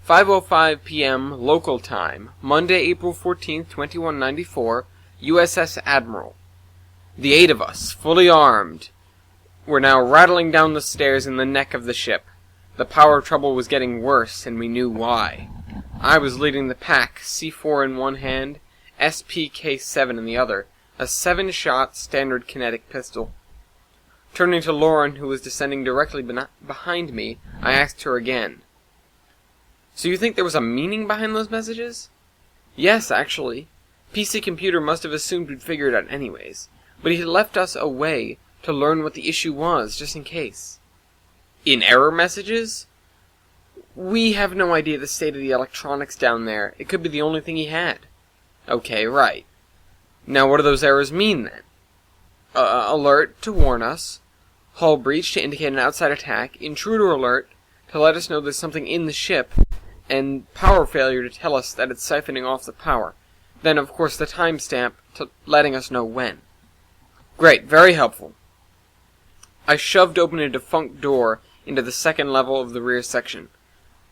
5:05 p.m. local time, Monday, April 14th, 2194, USS Admiral. The 8 of us, fully armed, were now rattling down the stairs in the neck of the ship. The power trouble was getting worse, and we knew why. I was leading the pack, C4 in one hand, SPK-7 in the other, a 7-shot standard kinetic pistol. Turning to Lauren, who was descending directly behind me, I asked her again, "So you think there was a meaning behind those messages?" "Yes, actually. PC Computer must have assumed we'd figure it out anyways, but he had left us a way to learn what the issue was, just in case." "In error messages?" "We have no idea the state of the electronics down there. It could be the only thing he had." "Okay, right. Now what do those errors mean, then?" Alert to warn us. Hull breach to indicate an outside attack. Intruder alert to let us know there's something in the ship. And power failure to tell us that it's siphoning off the power. Then, of course, the timestamp to letting us know when." "Great, very helpful." I shoved open a defunct door into the second level of the rear section.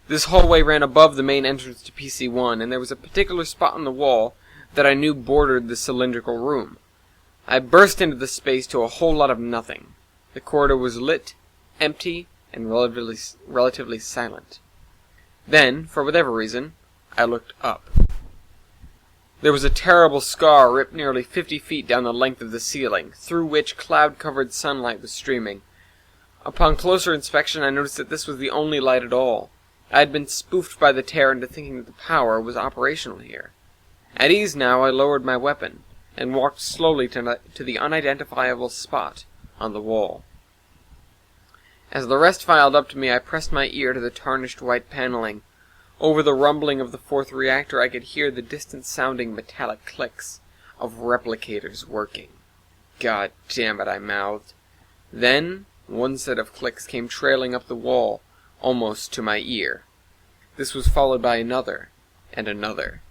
This hallway ran above the main entrance to PC-1, and there was a particular spot on the wall that I knew bordered the cylindrical room. I burst into the space to a whole lot of nothing. The corridor was lit, empty, and relatively silent. Then, for whatever reason, I looked up. There was a terrible scar ripped nearly 50 feet down the length of the ceiling, through which cloud-covered sunlight was streaming. Upon closer inspection, I noticed that this was the only light at all. I had been spoofed by the tear into thinking that the power was operational here. At ease now, I lowered my weapon, and walked slowly to the unidentifiable spot on the wall. As the rest filed up to me, I pressed my ear to the tarnished white paneling. Over the rumbling of the fourth reactor, I could hear the distant-sounding metallic clicks of replicators working. "God damn it," I mouthed. Then, one set of clicks came trailing up the wall, almost to my ear. This was followed by another, and another.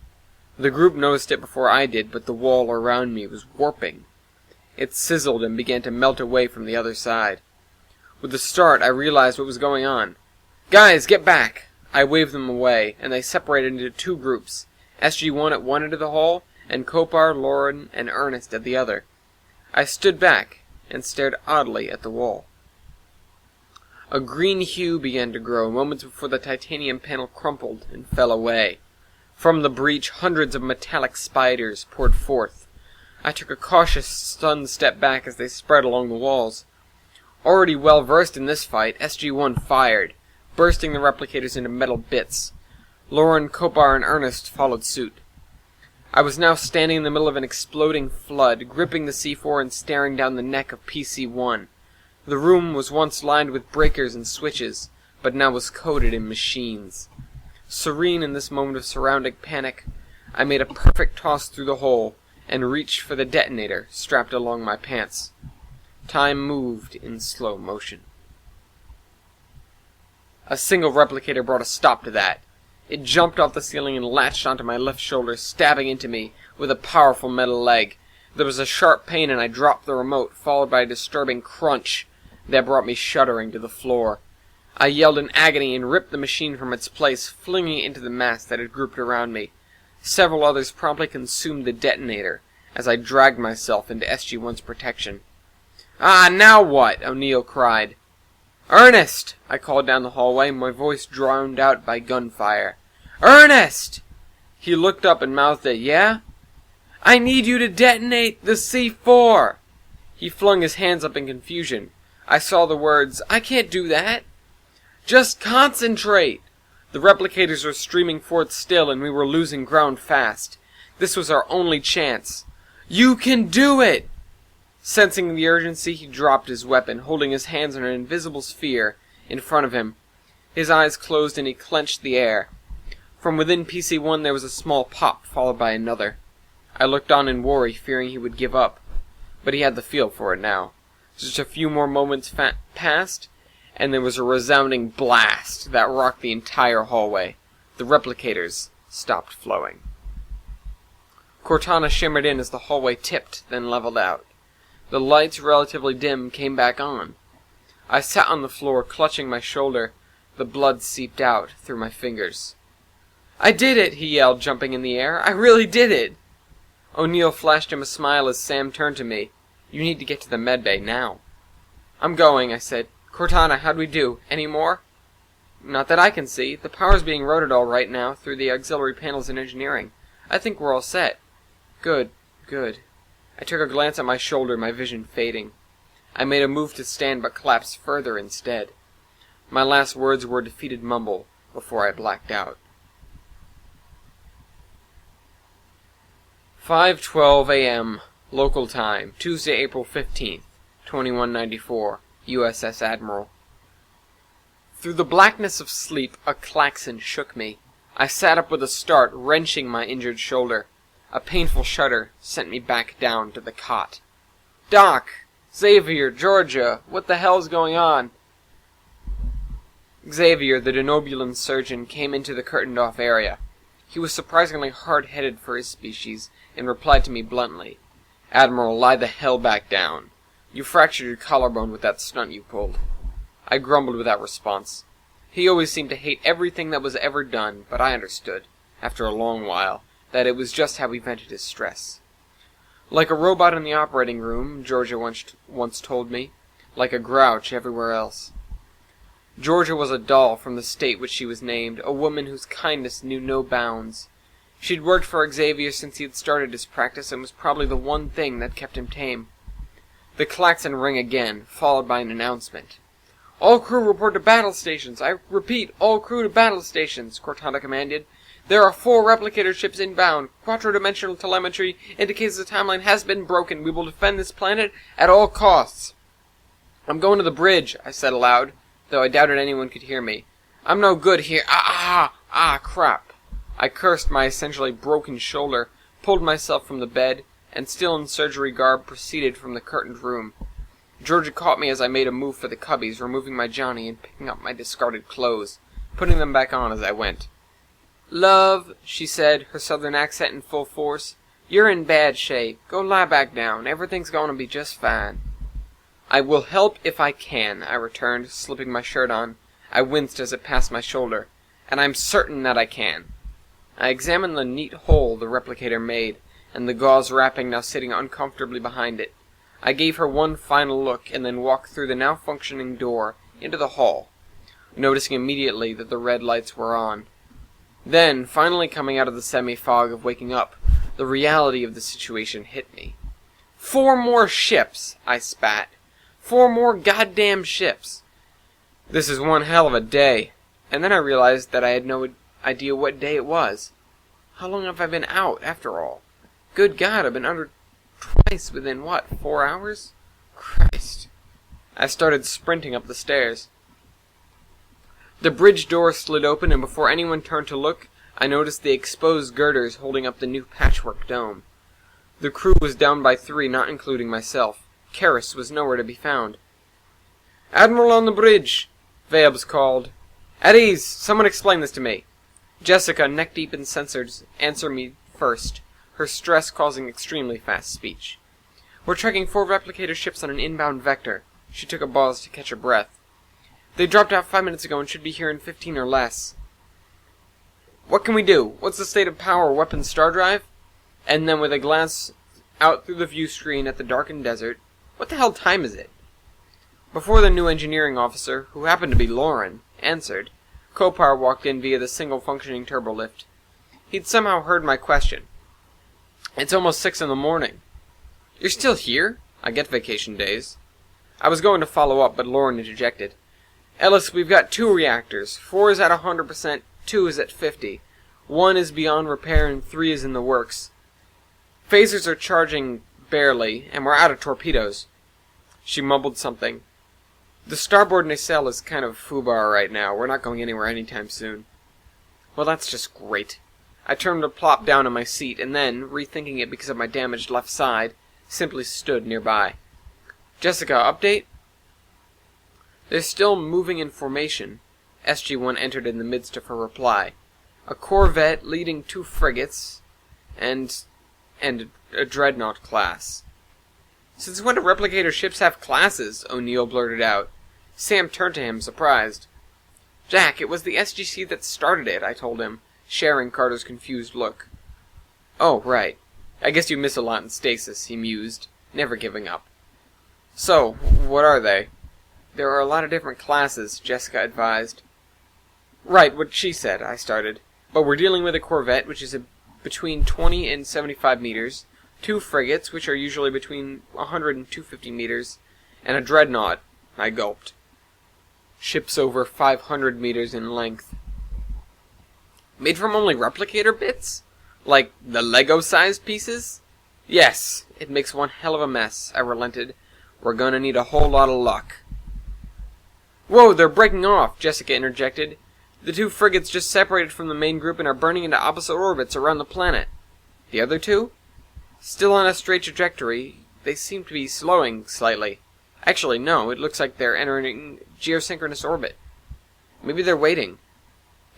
The group noticed it before I did, but the wall around me was warping. It sizzled and began to melt away from the other side. With a start, I realized what was going on. "Guys, get back!" I waved them away, and they separated into two groups, SG-1 at one end of the hall, and Kopar, Lauren, and Ernest at the other. I stood back, and stared oddly at the wall. A green hue began to grow, moments before the titanium panel crumpled and fell away. From the breach, hundreds of metallic spiders poured forth. I took a cautious, stunned step back as they spread along the walls. Already well versed in this fight, SG-1 fired, bursting the replicators into metal bits. Lauren, Kopar, and Ernest followed suit. I was now standing in the middle of an exploding flood, gripping the C4 and staring down the neck of PC-1. The room was once lined with breakers and switches, but now was coated in machines. Serene in this moment of surrounding panic, I made a perfect toss through the hole, and reached for the detonator strapped along my pants. Time moved in slow motion. A single replicator brought a stop to that. It jumped off the ceiling and latched onto my left shoulder, stabbing into me with a powerful metal leg. There was a sharp pain and I dropped the remote, followed by a disturbing crunch that brought me shuddering to the floor. I yelled in agony and ripped the machine from its place, flinging it into the mass that had grouped around me. Several others promptly consumed the detonator as I dragged myself into SG-1's protection. "Ah, now what?" O'Neill cried. "Ernest!" I called down the hallway, my voice drowned out by gunfire. "Ernest!" He looked up and mouthed a, "Yeah?" "I need you to detonate the C4!" He flung his hands up in confusion. I saw the words, "I can't do that." "Just concentrate!" The replicators were streaming forth still, and we were losing ground fast. This was our only chance. "You can do it!" Sensing the urgency, he dropped his weapon, holding his hands on an invisible sphere in front of him. His eyes closed and he clenched the air. From within PC-1 there was a small pop, followed by another. I looked on in worry, fearing he would give up. But he had the feel for it now. Just a few more moments passed, and there was a resounding blast that rocked the entire hallway. The replicators stopped flowing. Cortana shimmered in as the hallway tipped, then leveled out. The lights, relatively dim, came back on. I sat on the floor, clutching my shoulder. The blood seeped out through my fingers. "I did it!" he yelled, jumping in the air. "I really did it!" O'Neill flashed him a smile as Sam turned to me. "You need to get to the medbay now." "I'm going," I said. "Cortana, how'd we do? Any more?" "Not that I can see. The power's being routed all right now through the auxiliary panels in engineering. I think we're all set." Good. I took a glance at my shoulder, my vision fading. I made a move to stand but collapsed further instead. My last words were a defeated mumble before I blacked out. 5:12 a.m. Local time, Tuesday, April 15th, 2194, USS Admiral. Through the blackness of sleep, a klaxon shook me. I sat up with a start, wrenching my injured shoulder. A painful shudder sent me back down to the cot. "Doc! Xavier, Georgia, what the hell's going on?" Xavier, the denobulan surgeon, came into the curtained-off area. He was surprisingly hard-headed for his species, and replied to me bluntly, "Admiral, lie the hell back down. You fractured your collarbone with that stunt you pulled." I grumbled without response. He always seemed to hate everything that was ever done, but I understood, after a long while, that it was just how he vented his stress. "Like a robot in the operating room," Georgia once told me, "like a grouch everywhere else." Georgia was a doll from the state which she was named, a woman whose kindness knew no bounds. She'd worked for Xavier since he had started his practice, and was probably the one thing that kept him tame. The klaxon rang again, followed by an announcement. "All crew report to battle stations. I repeat, all crew to battle stations," Cortana commanded. "There are 4 replicator ships inbound. Quattro-dimensional telemetry indicates the timeline has been broken. We will defend this planet at all costs." "I'm going to the bridge," I said aloud, though I doubted anyone could hear me. "I'm no good here. Crap." I cursed my essentially broken shoulder, pulled myself from the bed, and still in surgery garb proceeded from the curtained room. Georgia caught me as I made a move for the cubbies, removing my Johnny and picking up my discarded clothes, putting them back on as I went. "Love," she said, her southern accent in full force, "you're in bad shape. Go lie back down. Everything's going to be just fine." "I will help if I can," I returned, slipping my shirt on. I winced as it passed my shoulder. "And I'm certain that I can." I examined the neat hole the replicator made, and the gauze wrapping now sitting uncomfortably behind it. I gave her one final look, and then walked through the now functioning door into the hall, noticing immediately that the red lights were on. Then, finally coming out of the semi-fog of waking up, the reality of the situation hit me. 4 more ships, I spat. 4 more goddamn ships. This is one hell of a day. And then I realized that I had no idea what day it was. How long have I been out, after all? Good God, I've been under twice within, 4 hours? Christ. I started sprinting up the stairs. The bridge door slid open, and before anyone turned to look, I noticed the exposed girders holding up the new patchwork dome. The crew was down by 3, not including myself. Karras was nowhere to be found. "Admiral on the bridge," Vabes called. "At ease. Someone explain this to me." Jessica, neck-deep in sensors, answered me first, her stress causing extremely fast speech. "We're tracking 4 replicator ships on an inbound vector." She took a pause to catch her breath. "They dropped out 5 minutes ago and should be here in 15 or less." "What can we do? What's the state of power, weapons, star drive?" And then with a glance out through the view screen at the darkened desert, "What the hell time is it?" Before the new engineering officer, who happened to be Lauren, answered, Kopar walked in via the single functioning turbolift. He'd somehow heard my question. "It's almost 6 in the morning." "You're still here?" I get vacation days. I was going to follow up, but Lauren interjected. "Ellis, we've got 2 reactors. 4 is at 100%, 2 is at 50. 1 is beyond repair, and 3 is in the works. Phasers are charging barely, and we're out of torpedoes." She mumbled something. "The starboard nacelle is kind of foobar right now. We're not going anywhere anytime soon." "Well, that's just great." I turned to plop down in my seat, and then, rethinking it because of my damaged left side, simply stood nearby. "Jessica, update?" "They're still moving in formation." SG-1 entered in the midst of her reply. "A corvette leading 2 frigates, and a dreadnought class." "Since when do replicator ships have classes?" O'Neill blurted out. Sam turned to him, surprised. "Jack, it was the SGC that started it," I told him. sharing Carter's confused look. "Oh, right. I guess you miss a lot in stasis," he mused, never giving up. "So, what are they?" "There are a lot of different classes," Jessica advised. "Right, what she said," I started. "But we're dealing with a corvette, which is between 20 and 75 meters, 2 frigates, which are usually between 100 and 250 meters, and a dreadnought," I gulped. "Ships over 500 meters in length." "Made from only replicator bits? Like the Lego-sized pieces?" "Yes, it makes one hell of a mess," I relented. "We're gonna need a whole lot of luck." "Whoa, they're breaking off," Jessica interjected. "The 2 frigates just separated from the main group and are burning into opposite orbits around the planet." "The other 2? "Still on a straight trajectory. They seem to be slowing slightly. Actually, no, it looks like they're entering geosynchronous orbit. Maybe they're waiting."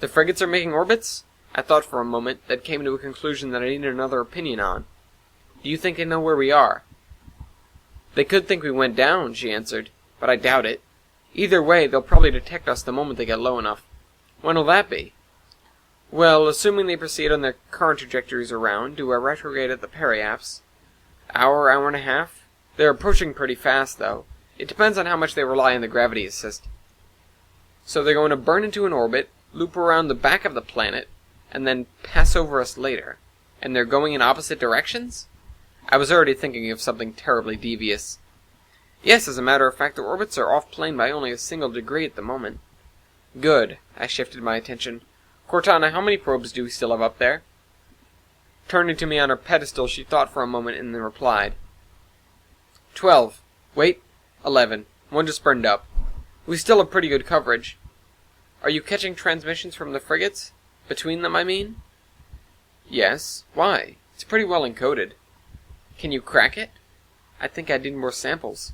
"The frigates are making orbits?" I thought for a moment, then came to a conclusion that I needed another opinion on. "Do you think they know where we are?" "They could think we went down," she answered, "but I doubt it. Either way, they'll probably detect us the moment they get low enough." "When will that be?" "Well, assuming they proceed on their current trajectories around, do a retrograde at the periapse. Hour and a half. They're approaching pretty fast, though. It depends on how much they rely on the gravity assist." "So they're going to burn into an orbit, loop around the back of the planet, and then pass over us later. And they're going in opposite directions?" I was already thinking of something terribly devious. "Yes, as a matter of fact, their orbits are off-plane by only a single degree at the moment." "Good." I shifted my attention. "Cortana, how many probes do we still have up there?" Turning to me on her pedestal, she thought for a moment and then replied. 12. Wait. 11. One just burned up. We still have pretty good coverage." "Are you catching transmissions from the frigates? Between them, I mean?" "Yes. Why? It's pretty well encoded." "Can you crack it?" "I think I need more samples."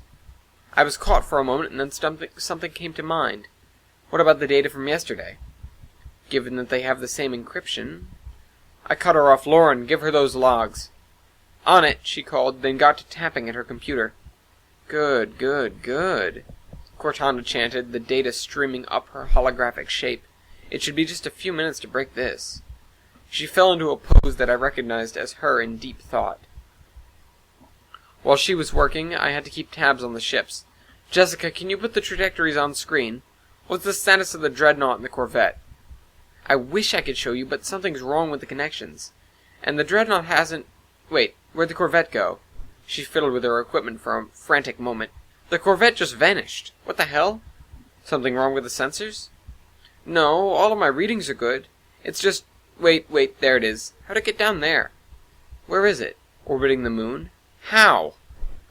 I was caught for a moment, and then something came to mind. "What about the data from yesterday?" "Given that they have the same encryption—" I cut her off. "Lauren, give her those logs." "On it," she called, then got to tapping at her computer. "Good, good, good," Cortana chanted, the data streaming up her holographic shape. "It should be just a few minutes to break this." She fell into a pose that I recognized as her in deep thought. While she was working, I had to keep tabs on the ships. "Jessica, can you put the trajectories on screen? What's the status of the dreadnought and the corvette?" "I wish I could show you, but something's wrong with the connections. And the dreadnought hasn't... Wait, where'd the corvette go?" She fiddled with her equipment for a frantic moment. "The corvette just vanished. What the hell? Something wrong with the sensors?" "No, all of my readings are good. It's just... Wait, there it is. How'd it get down there?" "Where is it? Orbiting the moon?" "How?"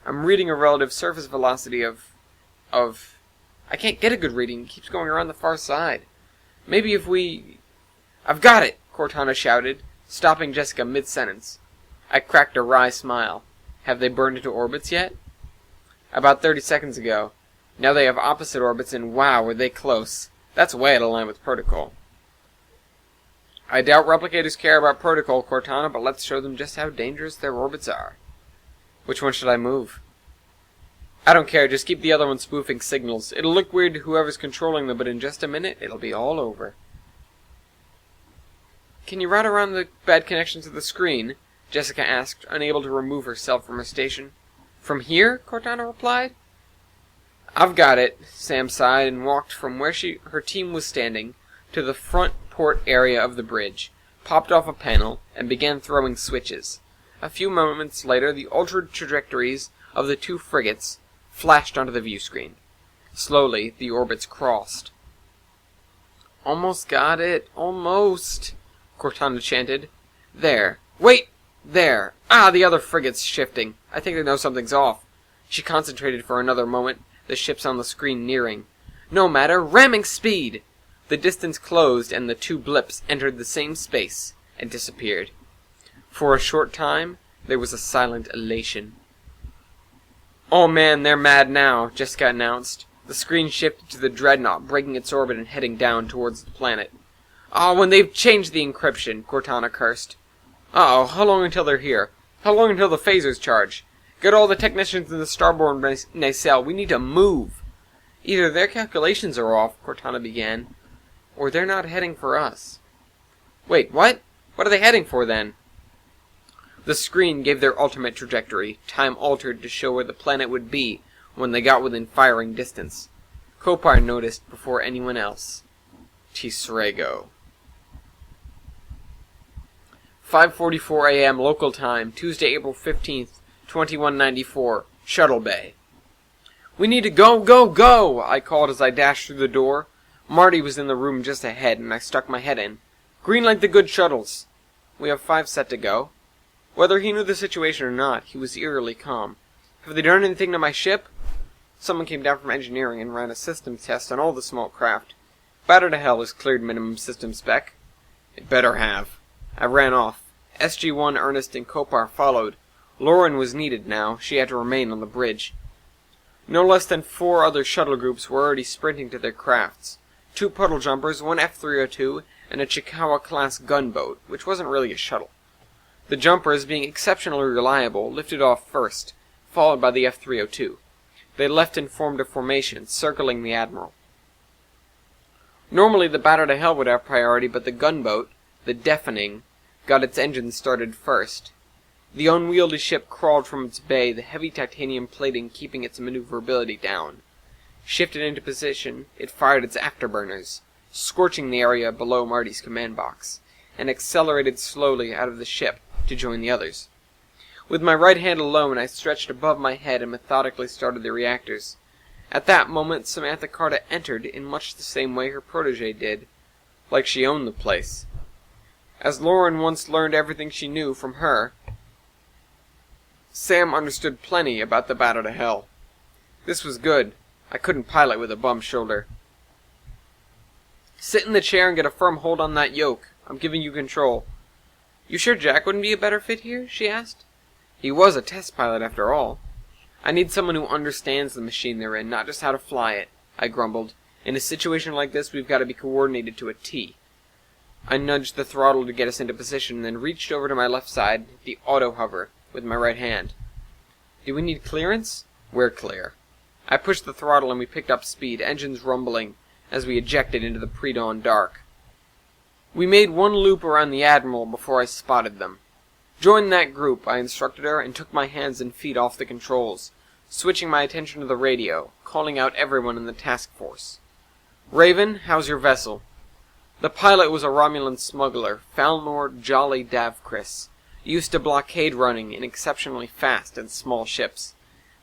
"I'm reading a relative surface velocity of... I can't get a good reading. It keeps going around the far side. Maybe if we... "I've got it!" Cortana shouted, stopping Jessica mid-sentence. I cracked a wry smile. "Have they burned into orbits yet?" "About 30 seconds ago. Now they have opposite orbits, and wow, were they close. That's way out of line with protocol." "I doubt replicators care about protocol, Cortana, but let's show them just how dangerous their orbits are." "Which one should I move?" "I don't care, just keep the other one spoofing signals. It'll look weird to whoever's controlling them, but in just a minute, it'll be all over." "Can you route around the bad connection to the screen?" Jessica asked, unable to remove herself from her station. "From here?" Cortana replied. "I've got it," Sam sighed and walked from where her team was standing to the front port area of the bridge, popped off a panel, and began throwing switches. A few moments later, the altered trajectories of the 2 frigates flashed onto the view screen. Slowly, the orbits crossed. "Almost got it, almost," Cortana chanted. "There. Wait! There! Ah, the other frigate's shifting. I think they know something's off." She concentrated for another moment, the ships on the screen nearing. "No matter, ramming speed!" The distance closed, and the 2 blips entered the same space and disappeared. For a short time, there was a silent elation. "Oh man, they're mad now," Jessica announced. The screen shifted to the dreadnought, breaking its orbit and heading down towards the planet. "Oh, when they've changed the encryption," Cortana cursed. "Uh-oh, how long until they're here? How long until the phasers charge? Get all the technicians in the starboard nacelle. We need to move." "Either their calculations are off," Cortana began, "or they're not heading for us." Wait, what? What are they heading for, then? The screen gave their ultimate trajectory, time altered to show where the planet would be when they got within firing distance. Kopar noticed before anyone else. Tisrego. 5:44 a.m. local time, Tuesday, April 15th, 2194, Shuttle Bay. "We need to go, go, go!" I called as I dashed through the door. Marty was in the room just ahead, and I stuck my head in. "Green like the good shuttles." "We have 5 set to go." Whether he knew the situation or not, he was eerily calm. "Have they done anything to my ship?" Someone came down from engineering and ran a systems test on all the small craft. "Batter to hell is cleared minimum system spec." "It better have." I ran off. SG-1, Ernest, and Kopar followed. Lauren was needed now. She had to remain on the bridge. No less than 4 other shuttle groups were already sprinting to their crafts. 2 puddle jumpers, 1 F-302, and a Chikawa-class gunboat, which wasn't really a shuttle. The jumpers, being exceptionally reliable, lifted off first, followed by the F-302. They left and formed a formation, circling the Admiral. Normally the batter to hell would have priority, but the gunboat, the Deafening, got its engines started first. The unwieldy ship crawled from its bay, the heavy titanium plating keeping its maneuverability down. Shifted into position, it fired its afterburners, scorching the area below Marty's command box, and accelerated slowly out of the ship to join the others. With my right hand alone, I stretched above my head and methodically started the reactors. At that moment, Samantha Carter entered in much the same way her protege did, like she owned the place. As Lauren once learned everything she knew from her, Sam understood plenty about the batter to hell. This was good. I couldn't pilot with a bum shoulder. "Sit in the chair and get a firm hold on that yoke. I'm giving you control." "You sure Jack wouldn't be a better fit here?" she asked. "He was a test pilot after all." "I need someone who understands the machine they're in, not just how to fly it," I grumbled. "In a situation like this, we've got to be coordinated to a T." I nudged the throttle to get us into position, then reached over to my left side, the auto-hover, with my right hand. "Do we need clearance?" "We're clear." I pushed the throttle and we picked up speed, engines rumbling, as we ejected into the pre-dawn dark. We made 1 loop around the Admiral before I spotted them. "Join that group," I instructed her, and took my hands and feet off the controls, switching my attention to the radio, calling out everyone in the task force. "Raven, how's your vessel?" The pilot was a Romulan smuggler, Falnor Jolly Davkris, used to blockade running in exceptionally fast and small ships.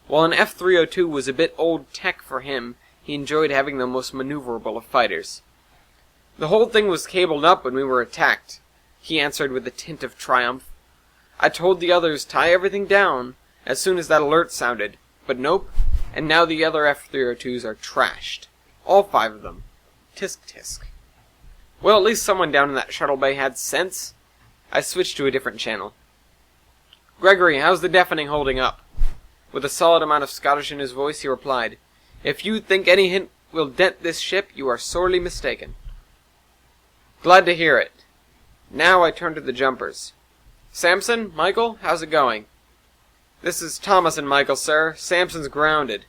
While an F-302 was a bit old tech for him, he enjoyed having the most maneuverable of fighters. "The whole thing was cabled up when we were attacked," he answered with a tint of triumph. "I told the others tie everything down as soon as that alert sounded, but nope, and now the other F-302s are trashed. All 5 of them. Tisk tisk." Well, at least someone down in that shuttle bay had sense. I switched to a different channel. "Gregory, how's the Deafening holding up?" With a solid amount of Scottish in his voice, he replied, "If you think any hint will dent this ship, you are sorely mistaken." "Glad to hear it." Now I turned to the jumpers. "Samson, Michael, how's it going?" "This is Thomas and Michael, sir. Samson's grounded."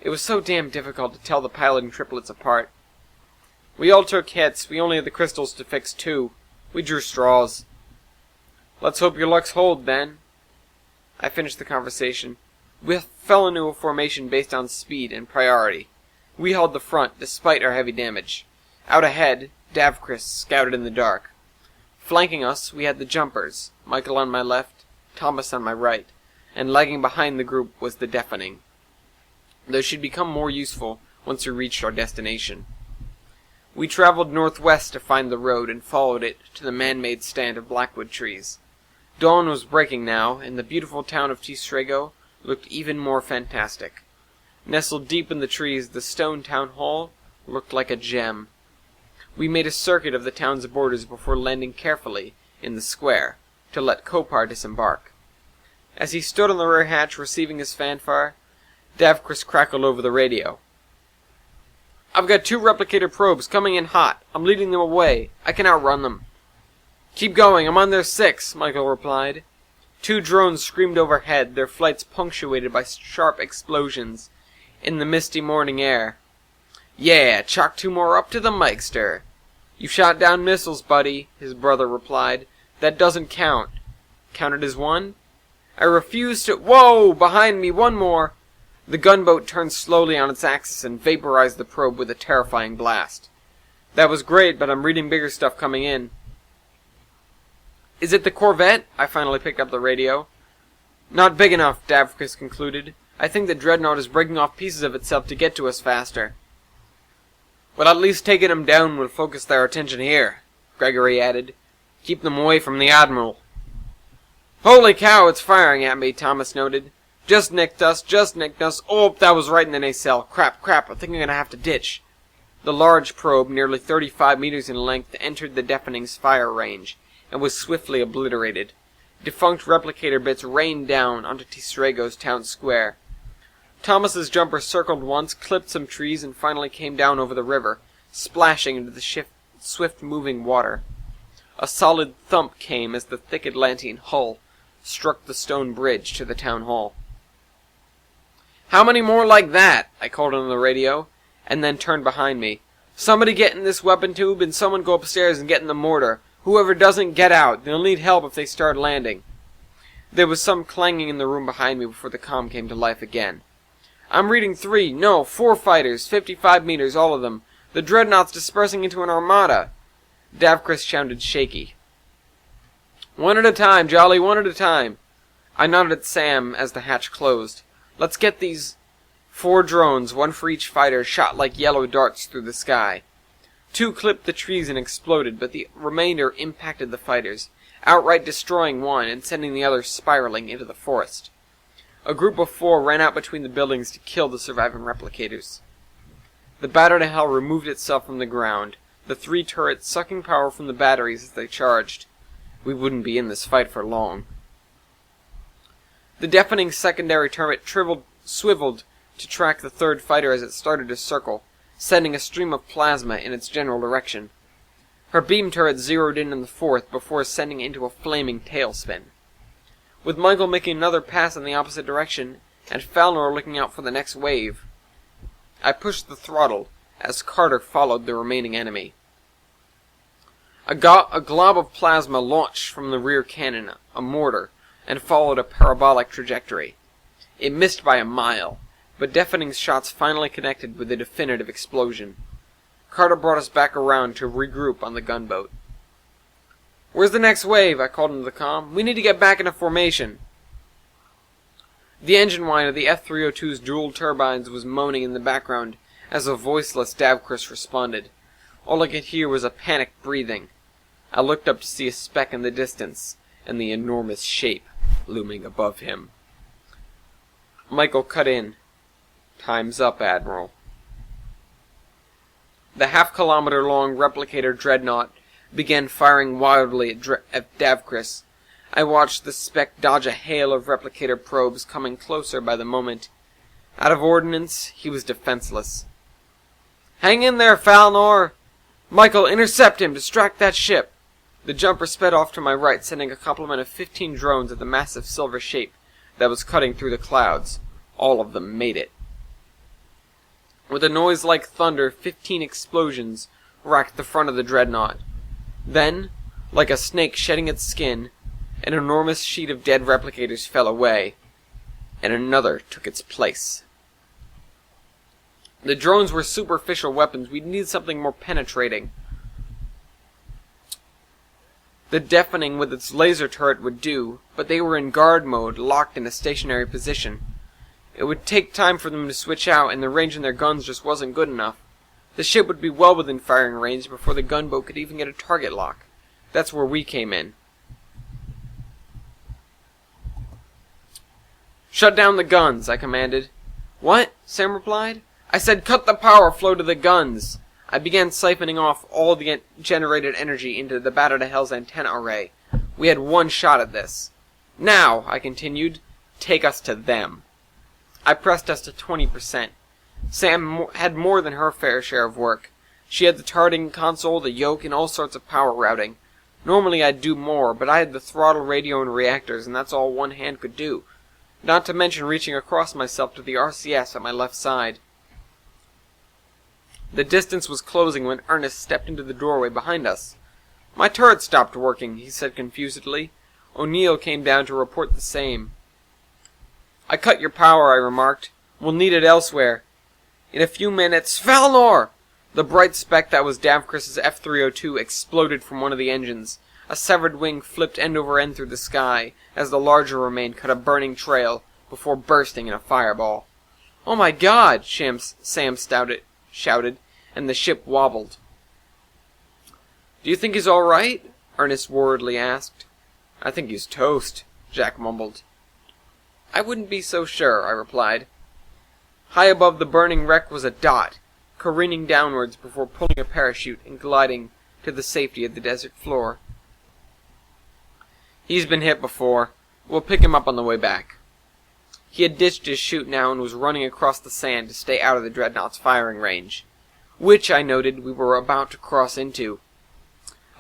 It was so damn difficult to tell the piloting triplets apart. "We all took hits. We only had the crystals to fix 2. We drew straws." "Let's hope your luck's hold, then." I finished the conversation. We fell into a formation based on speed and priority. We held the front, despite our heavy damage. Out ahead, Davkris scouted in the dark. Flanking us, we had the jumpers, Michael on my left, Thomas on my right, and lagging behind the group was the Deafening, though she'd become more useful once we reached our destination. We traveled northwest to find the road and followed it to the man-made stand of blackwood trees. Dawn was breaking now, and the beautiful town of Tisrego looked even more fantastic. Nestled deep in the trees, the stone town hall looked like a gem. We made a circuit of the town's borders before landing carefully in the square to let Kopar disembark. As he stood on the rear hatch receiving his fanfare, Davkris crackled over the radio. "I've got 2 replicator probes coming in hot. I'm leading them away. I can outrun them." "Keep going, I'm on their 6, Michael replied. 2 drones screamed overhead, their flights punctuated by sharp explosions in the misty morning air. "Yeah, chalk 2 more up to the Mikester." You shot down missiles, buddy, his brother replied. That doesn't count. Counted as one? I refuse to— Whoa! Behind me, one more! The gunboat turned slowly on its axis and vaporized the probe with a terrifying blast. That was great, but I'm reading bigger stuff coming in. Is it the Corvette? I finally picked up the radio. Not big enough, Davkis concluded. I think the Dreadnought is breaking off pieces of itself to get to us faster. But at least taking them down will focus their attention here, Gregory added. Keep them away from the Admiral. Holy cow, it's firing at me, Thomas noted. Just nicked us. Oh, that was right in the nacelle. Crap, I think I'm gonna have to ditch. The large probe, nearly 35 meters in length, entered the deafening's fire range, and was swiftly obliterated. Defunct replicator bits rained down onto Tisrego's town square. Thomas's jumper circled once, clipped some trees, and finally came down over the river, splashing into the swift-moving water. A solid thump came as the thick Atlantean hull struck the stone bridge to the town hall. How many more like that? I called on the radio, and then turned behind me. Somebody get in this weapon tube, and someone go upstairs and get in the mortar. Whoever doesn't, get out. They'll need help if they start landing. There was some clanging in the room behind me before the comm came to life again. I'm reading 4 fighters, 55 meters, all of them. The Dreadnought's dispersing into an armada. Davkris sounded shaky. One at a time, Jolly, one at a time. I nodded at Sam as the hatch closed. Let's get these 4 drones, one for each fighter, shot like yellow darts through the sky. 2 clipped the trees and exploded, but the remainder impacted the fighters, outright destroying one and sending the other spiraling into the forest. A group of 4 ran out between the buildings to kill the surviving replicators. The batter to hell removed itself from the ground, the 3 turrets sucking power from the batteries as they charged. We wouldn't be in this fight for long. The deafening secondary turret swiveled to track the 3rd fighter as it started to circle, sending a stream of plasma in its general direction. Her beam turret zeroed in on the 4th before sending it into a flaming tailspin. With Michael making another pass in the opposite direction, and Falnor looking out for the next wave, I pushed the throttle as Carter followed the remaining enemy. A glob of plasma launched from the rear cannon, a mortar, and followed a parabolic trajectory. It missed by a mile, but deafening shots finally connected with a definitive explosion. Carter brought us back around to regroup on the gunboat. Where's the next wave? I called into the comm. We need to get back into formation. The engine whine of the F-302's dual turbines was moaning in the background as a voiceless Davkris responded. All I could hear was a panicked breathing. I looked up to see a speck in the distance, and the enormous shape looming above him. Michael cut in. Time's up, Admiral. The half-kilometer-long replicator Dreadnought began firing wildly at Davkris. I watched the speck dodge a hail of replicator probes coming closer by the moment. Out of ordnance, he was defenseless. Hang in there, Falnor! Michael, intercept him! Distract that ship! The jumper sped off to my right, sending a complement of 15 drones at the massive silver shape that was cutting through the clouds. All of them made it. With a noise like thunder, 15 explosions racked the front of the Dreadnought. Then, like a snake shedding its skin, an enormous sheet of dead replicators fell away, and another took its place. The drones were superficial weapons. We'd need something more penetrating. The deafening with its laser turret would do, but they were in guard mode, locked in a stationary position. It would take time for them to switch out, and the range on their guns just wasn't good enough. The ship would be well within firing range before the gunboat could even get a target lock. That's where we came in. Shut down the guns, I commanded. What? Sam replied. I said cut the power flow to the guns. I began siphoning off all the generated energy into the Batter to Hell's antenna array. We had one shot at this. Now, I continued, take us to them. I pressed us to 20%. Sam had more than her fair share of work. She had the targeting console, the yoke, and all sorts of power routing. Normally I'd do more, but I had the throttle, radio, and reactors, and that's all one hand could do. Not to mention reaching across myself to the RCS at my left side. The distance was closing when Ernest stepped into the doorway behind us. "My turret stopped working," he said confusedly. O'Neill came down to report the same. "I cut your power," I remarked. "We'll need it elsewhere." In a few minutes, Valnor! The bright speck that was Davkris's F-302 exploded from one of the engines. A severed wing flipped end over end through the sky, as the larger remain cut a burning trail, before bursting in a fireball. "Oh my God!" Sam shouted, and the ship wobbled. "Do you think he's all right?" Ernest worriedly asked. "I think he's toast," Jack mumbled. "I wouldn't be so sure," I replied. High above the burning wreck was a dot, careening downwards before pulling a parachute and gliding to the safety of the desert floor. "He's been hit before. We'll pick him up on the way back." He had ditched his chute now and was running across the sand to stay out of the dreadnought's firing range, which, I noted, we were about to cross into.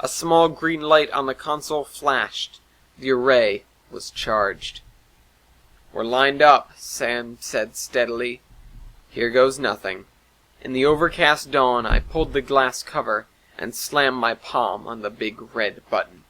A small green light on the console flashed. The array was charged. "We're lined up," Sam said steadily. "Here goes nothing." In the overcast dawn, I pulled the glass cover and slammed my palm on the big red button.